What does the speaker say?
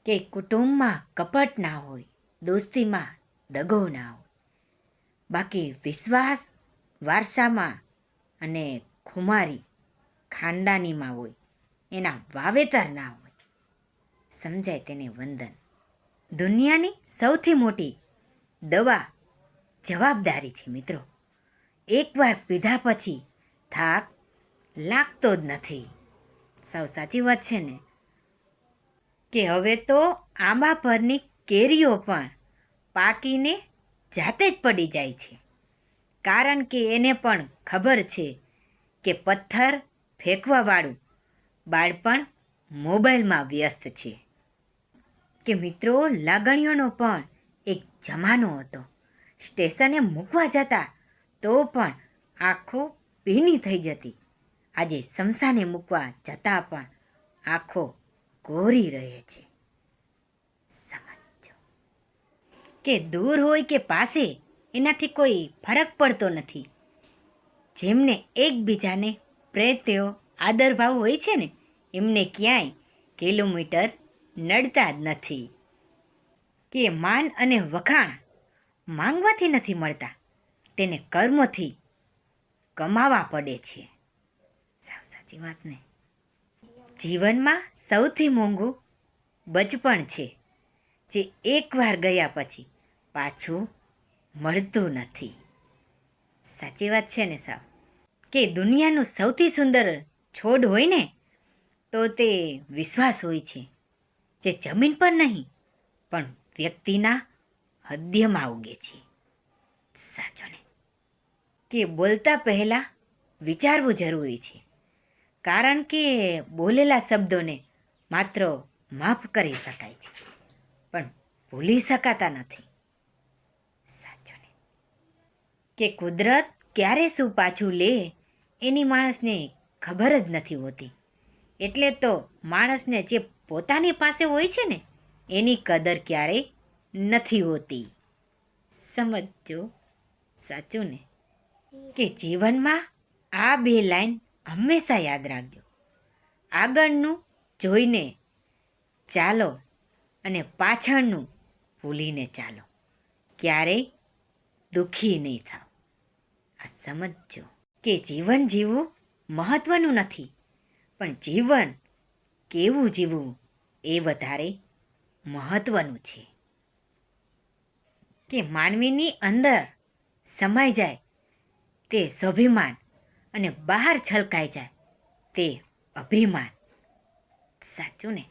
કે કુટુંબમાં કપટ ના હોય, દોસ્તીમાં દગો ના હોય, બાકી વિશ્વાસ વારસામાં અને ખુમારી ખાનદાનીમાં હોય, એના વાવેતર ના હોય. સમજાય તેને વંદન. દુનિયાની સૌથી મોટી દવા જવાબદારી છે મિત્રો. એકવાર પીધા પછી થાક લાગતો જ નથી. સાવ સાચી વાત છે ને. કે હવે તો આંબા પરની કેરીઓ પણ પાકીને જાતે જ પડી જાય છે, કારણ કે એને પણ ખબર છે કે પથ્થર ફેંકવાવાળું બાળપણ મોબાઈલમાં વ્યસ્ત છે. કે મિત્રો, લાગણીઓનો પણ એક જમાનો હતો. સ્ટેશને મૂકવા જતા તો પણ આંખો ભીની થઈ જતી. આજે શમશાને મૂકવા જતાં પણ આંખો કોરી રહે છે. સમજો કે દૂર હોય કે પાસે, એનાથી કોઈ ફરક પડતો નથી. જેમને એકબીજાને પ્રેત્યો આદરભાવ હોય છે ને, એમને ક્યાંય કિલોમીટર નડતા જ નથી. કે માન અને વખાણ માંગવાથી નથી મળતા, તેને કર્મથી કમાવા પડે છે. સાવ સાચી વાત ને. જીવનમાં સૌથી મોંઘું બચપણ છે, જે એકવાર ગયા પછી પાછું મળતું નથી. સાચી વાત છે ને સાવ. કે દુનિયાનું સૌથી સુંદર છોડ હોય ને, તો તે વિશ્વાસ હોય છે, જે જમીન પર નહીં પણ વ્યક્તિના હૃદયમાં ઉગે છે. સાચો ને. કે બોલતા પહેલાં વિચારવું જરૂરી છે, કારણ કે બોલેલા શબ્દોને માત્ર માફ કરી શકાય છે, પણ ભૂલી શકાતા નથી. સાચો ને. કે કુદરત ક્યારે શું પાછું લે એની માણસને ખબર જ નથી હોતી. એટલે તો માણસને જે પોતાની પાસે હોય છે ને, એની કદર ક્યારેય નથી હોતી. સમજો. સાચું ને. કે જીવનમાં આ બે લાઈન હંમેશા યાદ રાખજો. આગળનું જોઈને ચાલો અને પાછળનું ભૂલીને ચાલો. ક્યારેય દુઃખી નહીં થાવ. આ સમજો. કે જીવન જીવવું મહત્ત્વનું નથી, પણ જીવન કેવું જીવવું એ વધારે મહત્ત્વનું છે. કે માનવીની અંદર સમાઈ જાય તે સ્વાભિમાન, અને બહાર છલકાઈ જાય તે અભિમાન. સાચું ને.